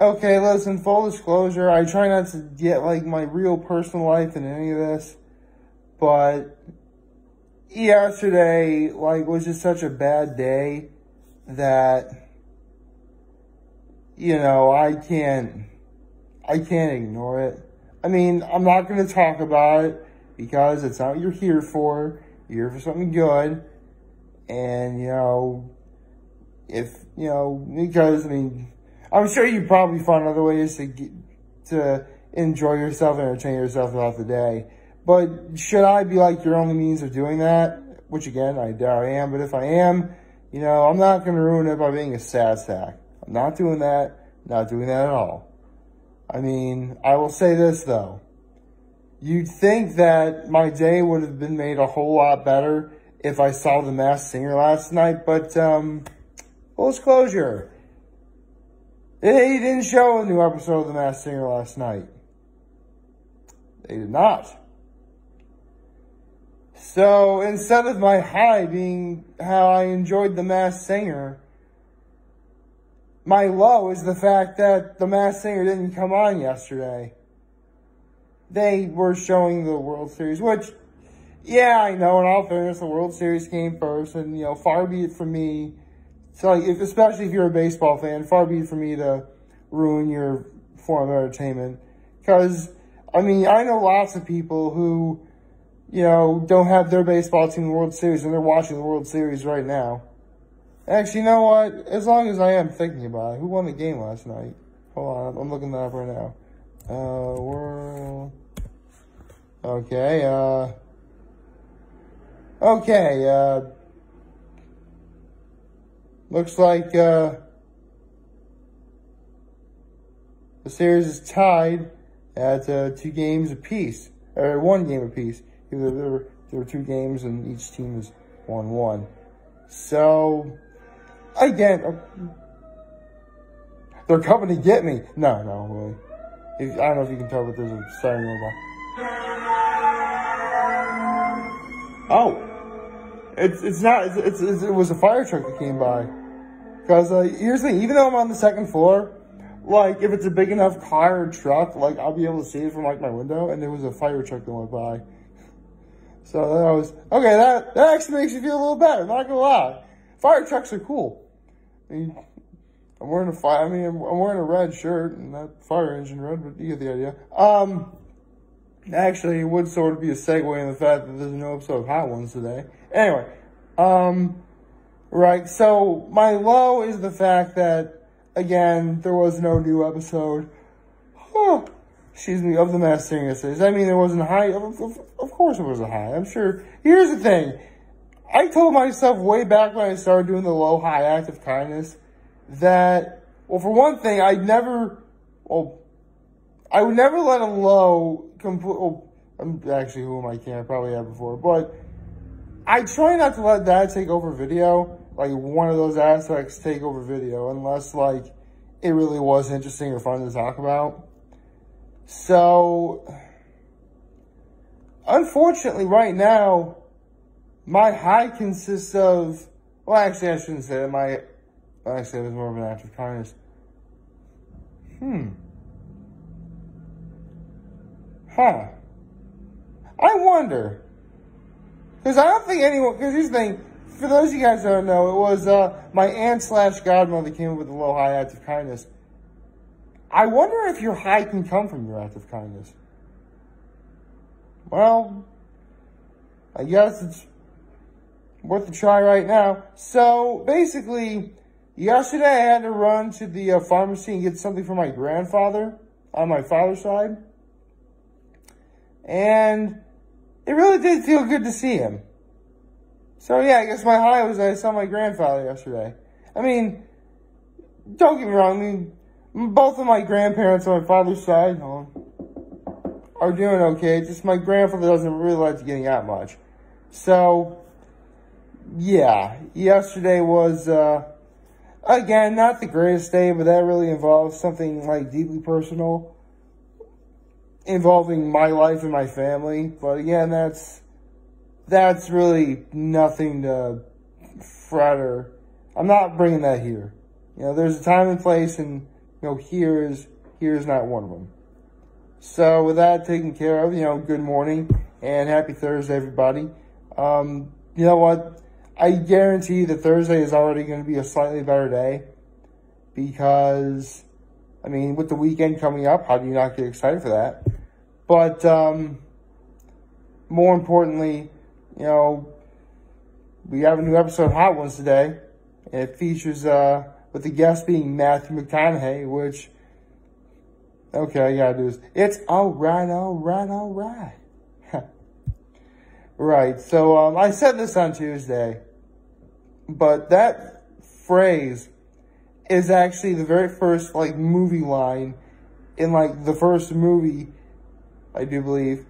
Okay, listen, full disclosure, I try not to get, like, my real personal life in any of this, but yesterday, like, was just such a bad day that, you know, I can't ignore it. I mean, I'm not going to talk about it because it's not what you're here for. You're here for something good. And, you know, because, I mean, I'm sure you probably find other ways to enjoy yourself and entertain yourself throughout the day. But should I be like your only means of doing that? Which, again, I doubt I am. But if I am, you know, I'm not going to ruin it by being a sad sack. I'm not doing that. Not doing that at all. I mean, I will say this, though. You'd think that my day would have been made a whole lot better if I saw The Masked Singer last night. But, full disclosure, they didn't show a new episode of The Masked Singer last night. They did not. So, instead of my high being how I enjoyed The Masked Singer, my low is the fact that The Masked Singer didn't come on yesterday. They were showing the World Series, which, yeah, I know, in all fairness, the World Series came first, and, you know, far be it from me, so, like, especially if you're a baseball fan, far be it from me to ruin your form of entertainment. Because, I mean, I know lots of people who, you know, don't have their baseball team in the World Series, and they're watching the World Series right now. Actually, you know what? As long as I am thinking about it, who won the game last night? Hold on, I'm looking that up right now. World. Okay, looks like, the series is tied at, 2 games apiece. Or 1 game apiece. There were 2 games and each team is 1-1. So, again, they're coming to get me. No, really. I don't know if you can tell, but there's a siren going by. Oh, it was a fire truck that came by. Because here's the thing, even though I'm on the 2nd floor, like if it's a big enough car or truck, like I'll be able to see it from like my window, and there was a fire truck that went by. So that was okay. That actually makes you feel a little better. Not gonna lie, fire trucks are cool. I mean, I'm wearing a red shirt and that fire engine red, but you get the idea. Actually, it would sort of be a segue in the fact that there's no episode of Hot Ones today. Anyway, right. So my low is the fact that, again, there was no new episode. Excuse me, of The Masked Singer series. I mean, there wasn't a high. Of course, it was a high. I'm sure. Here's the thing. I told myself way back when I started doing the low-high act of kindness that, well, for one thing, I would never let a low actually, who am I? Can't probably have before, but I try not to let that take over video, like one of those aspects take over video, unless like it really was interesting or fun to talk about. So, unfortunately, right now, my high consists of, well, actually, I shouldn't say that. Actually, it was more of an act of kindness. I wonder. Because I don't think anyone, because here's the thing, for those of you guys that don't know, it was my aunt/godmother came up with the low-high act of kindness. I wonder if your high can come from your act of kindness. Well, I guess it's worth a try right now. So, basically, yesterday I had to run to the pharmacy and get something for my grandfather on my father's side. And it really did feel good to see him. So, yeah, I guess my high was I saw my grandfather yesterday. I mean, don't get me wrong. I mean, both of my grandparents on my father's side are doing okay. Just my grandfather doesn't really like getting out much. So, yeah, yesterday was, again, not the greatest day, but that really involves something, like, deeply personal, involving my life and my family. But, again, that's really nothing to fret or, I'm not bringing that here. You know, there's a time and place, and here's not one of them. So with that taken care of, good morning and happy Thursday, everybody. You know what? I guarantee that Thursday is already going to be a slightly better day because, with the weekend coming up, how do you not get excited for that? But more importantly, we have a new episode of Hot Ones today. And it features, with the guest being Matthew McConaughey, which, okay, I gotta do this. It's all right. Right, so I said this on Tuesday, but that phrase is actually the very first, movie line in, the first movie, I do believe.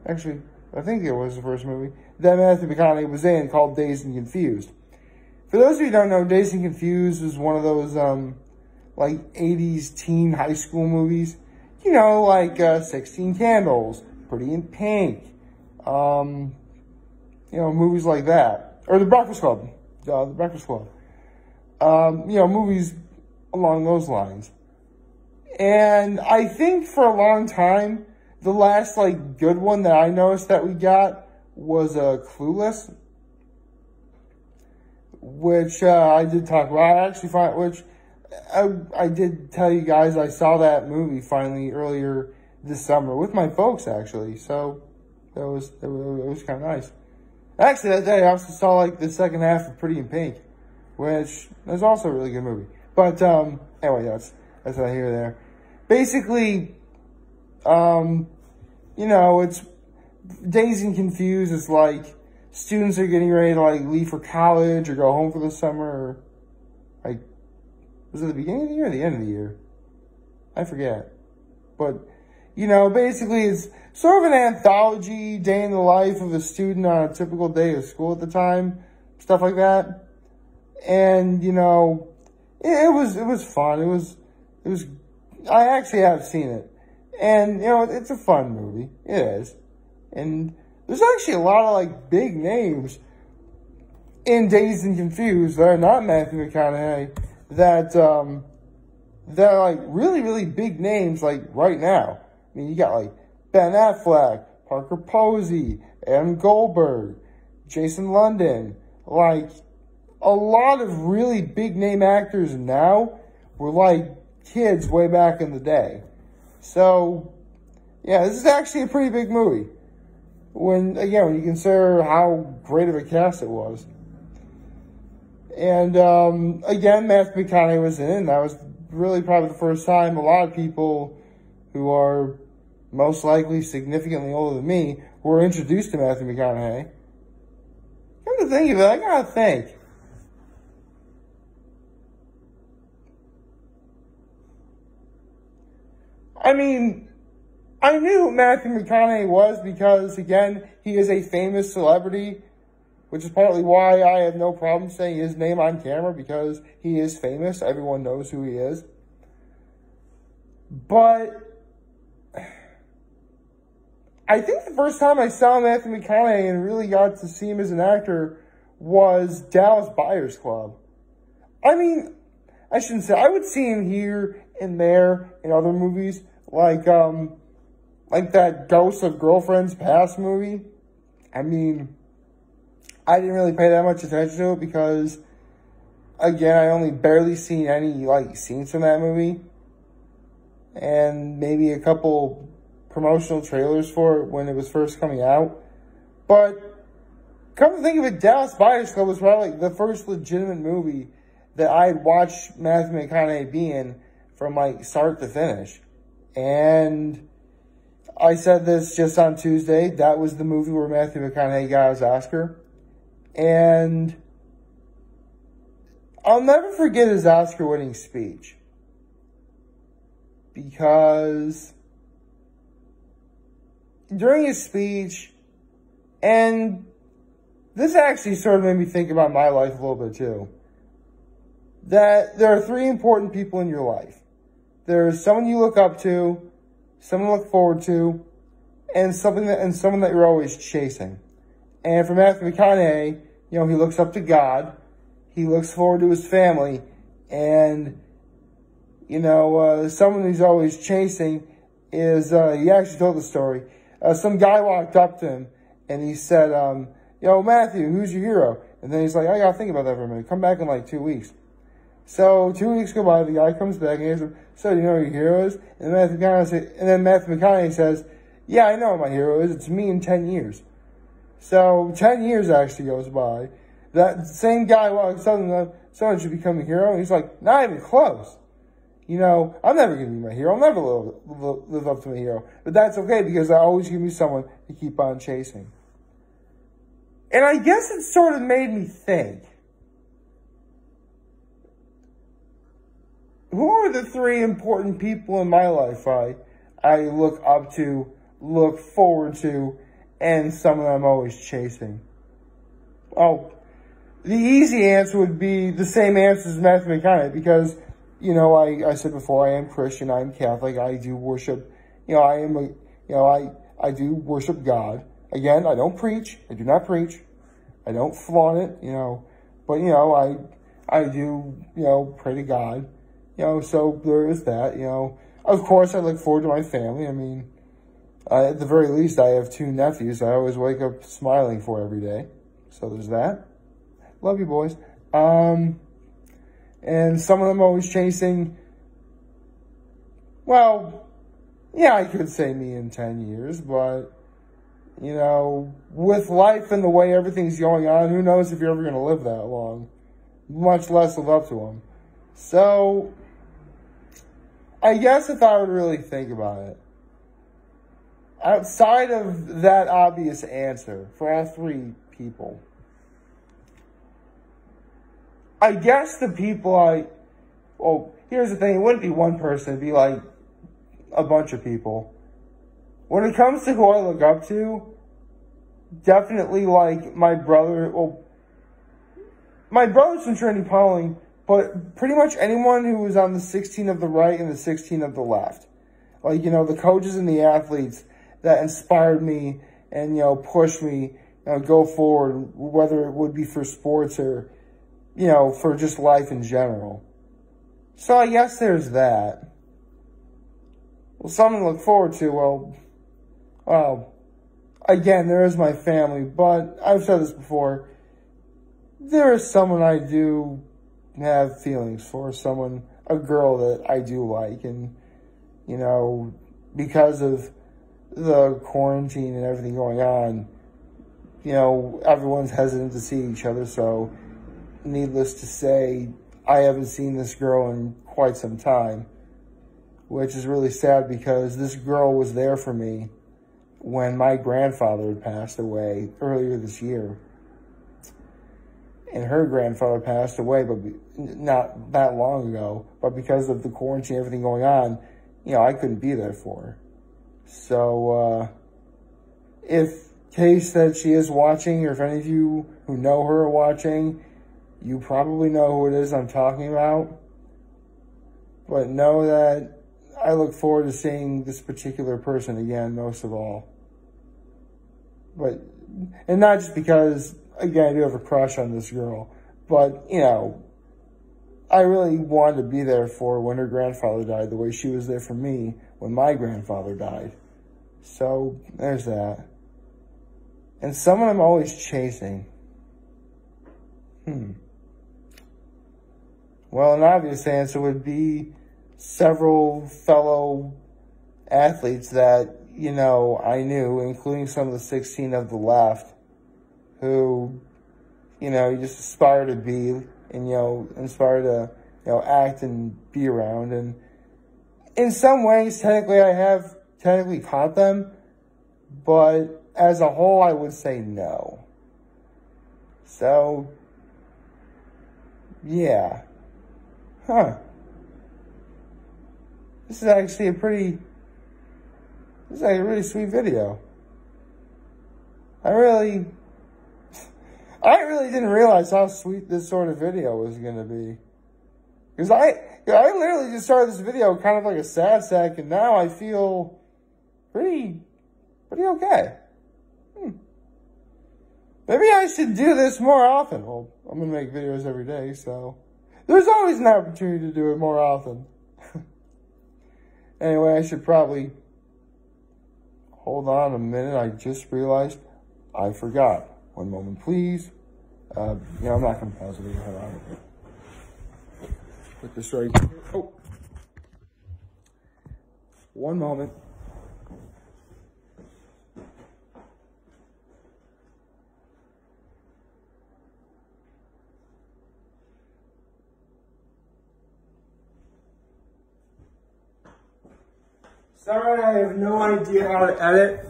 Actually, I think it was the first movie that Matthew McConaughey was in, called Dazed and Confused. For those of you who don't know, Dazed and Confused was one of those, 80s teen high school movies. 16 Candles, Pretty in Pink, movies like that. Or The Breakfast Club. The Breakfast Club. Movies along those lines. And I think for a long time, the last, good one that I noticed that we got was Clueless. Which I did talk about. I did tell you guys I saw that movie finally earlier this summer with my folks, actually. So it was kind of nice. Actually, that day I also saw the second half of Pretty in Pink, which is also a really good movie. But anyway, that's not here or there. Basically, it's Dazed and Confused. It's students are getting ready to leave for college or go home for the summer. Or, was it the beginning of the year or the end of the year? I forget. But, basically it's sort of an anthology, day in the life of a student on a typical day of school at the time. Stuff like that. And, it was fun. It was, I actually have seen it. And, it's a fun movie. It is. And there's actually a lot of, big names in Dazed and Confused that are not Matthew McConaughey that are, really, really big names, right now. You got, Ben Affleck, Parker Posey, Adam Goldberg, Jason London. A lot of really big name actors now were, kids way back in the day. So, yeah, this is actually a pretty big movie. When you consider how great of a cast it was. And, again, Matthew McConaughey was in it, and that was really probably the first time a lot of people who are most likely significantly older than me were introduced to Matthew McConaughey. Come to think of it, I gotta think. I knew who Matthew McConaughey was because, again, he is a famous celebrity, which is partly why I have no problem saying his name on camera, because he is famous. Everyone knows who he is. But I think the first time I saw Matthew McConaughey and really got to see him as an actor was Dallas Buyers Club. I shouldn't say. I would see him here and there in other movies, like that Ghost of Girlfriend's Past movie. I didn't really pay that much attention to it because, again, I only barely seen any, scenes from that movie. And maybe a couple promotional trailers for it when it was first coming out. But, come to think of it, Dallas Buyers Club was probably, the first legitimate movie that I had watched Matthew McConaughey be in from, start to finish. And I said this just on Tuesday. That was the movie where Matthew McConaughey got his Oscar. And I'll never forget his Oscar-winning speech. Because during his speech, and this actually sort of made me think about my life a little bit too, that there are three important people in your life. There's someone you look up to, someone you look forward to, and someone that you're always chasing. And for Matthew McConaughey, he looks up to God, he looks forward to his family, and someone who's always chasing is, he actually told the story. Some guy walked up to him and he said, Matthew, who's your hero? And then he's like, I gotta think about that for a minute. Come back in like 2 weeks. So 2 weeks go by, the guy comes back and he asks him, so do you know who your hero is? And then Matthew McConaughey says, yeah, I know what my hero is. It's me in 10 years. So 10 years actually goes by. That same guy walks up and someone should become a hero. And he's like, not even close. I'm never going to be my hero. I'll never live up to my hero. But that's okay because I always give me someone to keep on chasing. And I guess it sort of made me think, who are the 3 important people in my life I look up to, look forward to, and some of them always chasing? Oh, the easy answer would be the same answer as Matthew McConaughey because, I said before, I am Christian, I am Catholic, I do worship, I do worship God. Again, I don't preach, I do not preach, I don't flaunt it, but, I do, pray to God. So there is that, Of course, I look forward to my family. I mean, at the very least, I have 2 nephews I always wake up smiling for every day. So there's that. Love you, boys. And some of them always chasing, well, yeah, I could say me in 10 years, but, with life and the way everything's going on, who knows if you're ever going to live that long, much less live up to them. So, I guess if I would really think about it, outside of that obvious answer for all 3 people, I guess the people here's the thing, it wouldn't be one person, it'd be like a bunch of people. When it comes to who I look up to, definitely like my brother, my brother's from Trinity Pauling, but pretty much anyone who was on the 16 of the right and the 16 of the left. Like, the coaches and the athletes that inspired me and, pushed me, go forward, whether it would be for sports or, for just life in general. So I guess there's that. Well, something to look forward to, again, there is my family, but I've said this before, there is someone I do have feelings for, a girl that I do like, and, because of the quarantine and everything going on, everyone's hesitant to see each other, so needless to say, I haven't seen this girl in quite some time, which is really sad because this girl was there for me when my grandfather had passed away earlier this year. And her grandfather passed away, but not that long ago. But because of the quarantine, everything going on, I couldn't be there for her. So, if case that she is watching, or if any of you who know her are watching, you probably know who it is I'm talking about. But know that I look forward to seeing this particular person again, most of all. And not just because, again, I do have a crush on this girl, but, I really wanted to be there for her when her grandfather died, the way she was there for me when my grandfather died. So, there's that. And someone I'm always chasing. Well, an obvious answer would be several fellow athletes that, I knew, including some of the 16 of the left, who, you just aspire to be and, inspire to, act and be around. And in some ways, technically, I have caught them, but as a whole, I would say no. So, yeah. This is actually a really sweet video. I really didn't realize how sweet this sort of video was going to be. Because I literally just started this video kind of like a sad sack, and now I feel pretty okay. Maybe I should do this more often. Well, I'm going to make videos every day, so there's always an opportunity to do it more often. Anyway, I should probably hold on a minute. I just realized I forgot. One moment, please. I'm not going to pause it. Hold on. Put this right here. Oh. One moment. Sorry, I have no idea how to edit,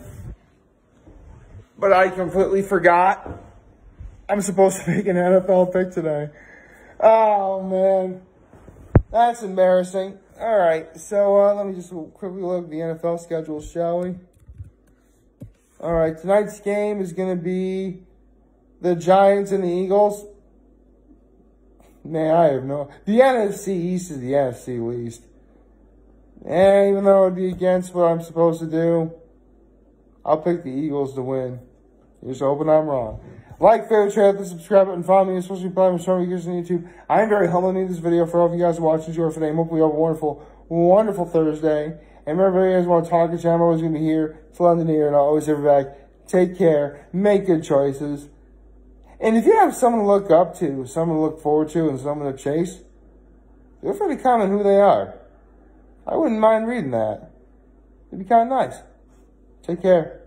but I completely forgot. I'm supposed to make an NFL pick today. Oh, man. That's embarrassing. All right, so let me just quickly look at the NFL schedule, shall we? All right, tonight's game is going to be the Giants and the Eagles. Man, I have no... The NFC East is the NFC least. And even though it would be against what I'm supposed to do, I'll pick the Eagles to win. Just hoping I'm wrong. Like, favorite, share, the subscribe button, follow me, especially probably some of you guys on YouTube. I am very humbled to make this video for all of you guys watching. Enjoy for today. Hopefully you have a wonderful, wonderful Thursday. And remember, if you guys want to talk to I'm always going to be here. It's London here, and I'll always have your back. Take care. Make good choices. And if you have someone to look up to, someone to look forward to, and someone to chase, feel free to comment who they are. I wouldn't mind reading that. It'd be kind of nice. Take care.